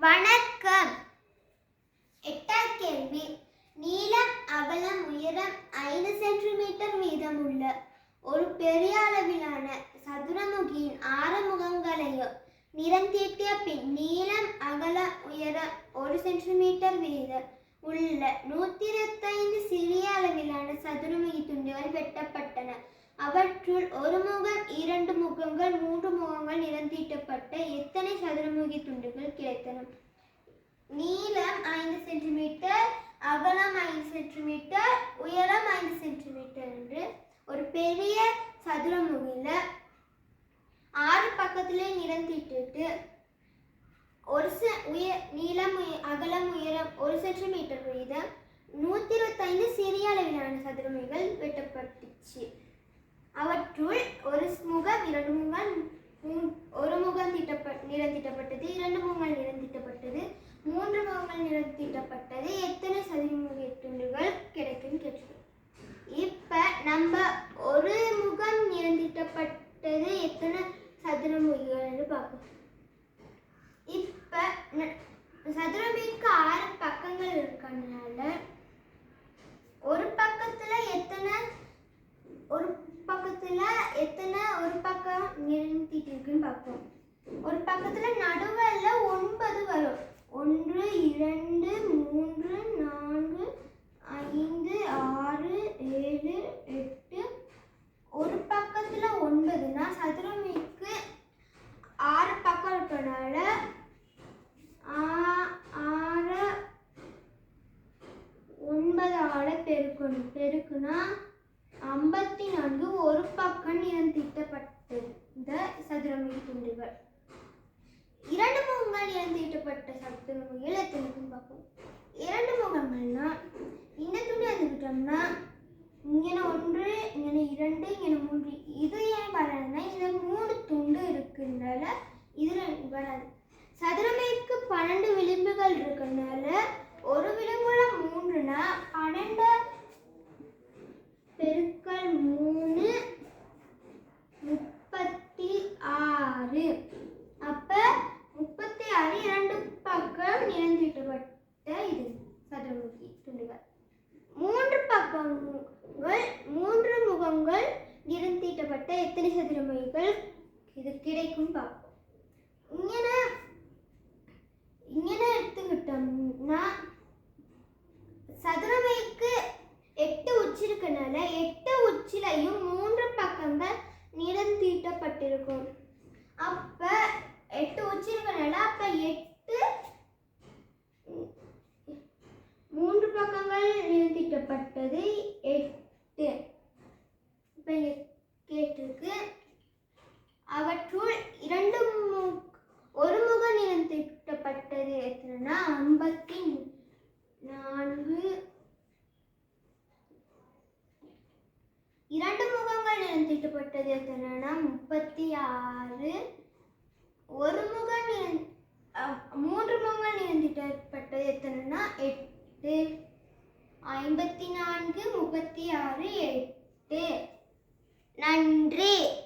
வணக்கம். எட்டாம் கேள்வி. நீளம், அகலம், உயரம் 5 சென்டிமீட்டர் வீதமுள்ள ஒரு பெரிய அளவிலான சதுரமுகியின் 6 முகங்களையும் நிறம் தீட்டிய பின் நீளம், அகலம், உயரம் 1 சென்டிமீட்டர் வீதம் உள்ள 125 சிறிய அளவிலான சதுரமுகி துண்டுகள் வெட்டப்பட்டன. அவற்றுள் ஒரு முகம், 2 முகங்கள், 3 முகங்கள் நிறம் தீட்டப்பட்ட எத்தனை சதுரமுகி துண்டுகள் கிடைத்தன? நீளம் 5 சென்டிமீட்டர், அகலம் 5 சென்டிமீட்டர், உயரம் 5 சென்டிமீட்டர் என்று ஒரு பெரிய சதுரமுகில 6 பக்கத்திலே நிறம் தீட்டிட்டு நீளம், அகலம், உயரம் 1 சென்டிமீட்டர் வீதம் 125 சிறிய அளவிலான சதுரமுகிகள் வெட்டப்பட்டுச்சு. அவற்றுள் ஒரு முகம், 2 முகம், ஒரு முகம் நிறம் தீட்டப்பட்டது, 2 முகங்கள் நிறம் தீட்டப்பட்டது, 3 முகங்கள் நிறம் தீட்டப்பட்டது எத்தனை சதுரமுகி துண்டுகள் கிடைக்கும் கேட்டிருக்கோம். இப்ப நம்ம ஒரு முகம் நிறம் தீட்டப்பட்டது எத்தனை சதுரமுகிகள் என்று பார்ப்போம். இப்ப சதுரமுகிக்கு 6 பக்கங்கள் இருக்கனால ஒரு பக்கத்துல எத்தனை பக்கம் நிறம் தீட்டிருக்குன்னு பார்ப்போம். ஒரு பக்கத்துல நடுவில் 9 வரும். 1 2 3 4 5 6 7 8 ஒரு பக்கத்துல 9னா சதுரமுகிக்கு 6 பக்கம் இருக்கனால 6 9 பெருக்குனா 54 ஒரு பக்கம் நிறம் தீட்டப்பட்ட சதுரமுகி துண்டுகள். 2 முகங்கள் நிறம் தீட்டப்பட்ட சதுரமுகிகள் எத்தனைக்கும் பார்ப்போம். 2 முகங்கள்னா இந்த துண்டு எடுத்துக்கிட்டோம்னா இங்கே 1 இங்கே 2 இங்கே 3. இது ஏன் வராதுன்னா இதில் 3 துண்டு இருக்குனால இதில் வராது. சதுரமுகிக்கு 12 விளிம்புகள் இருக்குனால ஒரு விளிம்புல 3னா 12 பெருக்கல் 3 36. அப்ப 36 2 பக்கம் நிறம் தீட்டப்பட்ட இது சதுரமுகி துண்டுகள். 3 பக்கங்கள் 3 முகங்கள் நிறம் தீட்டப்பட்ட எத்தனை சதுரமுகிகள் இது கிடைக்கும் பார்ப்போம். இங்கே எடுத்துக்கிட்டோம்னா சதுரமுகிக்கு 8 உச்சி இருக்கனால 8 உச்சிலையும் 3 பக்கங்கள் நிறம் தீட்டப்பட்டிருக்கும். அப்ப 8 உச்சி இருக்கனால அப்ப 8 3 பக்கங்கள் நிறம் தீட்டப்பட்டது 8. இப்ப கேட்டிருக்கு. அவற்றுள் ஒரு முகம் நிறம் தீட்டப்பட்டது எத்தனைனா 54. 2 முகங்கள் நிறம் தீட்டப்பட்டது எத்தனைனா 36. 3 முகங்கள் நிறம் தீட்டப்பட்டது எத்தனைனா 8. 54 36 8. நன்றி.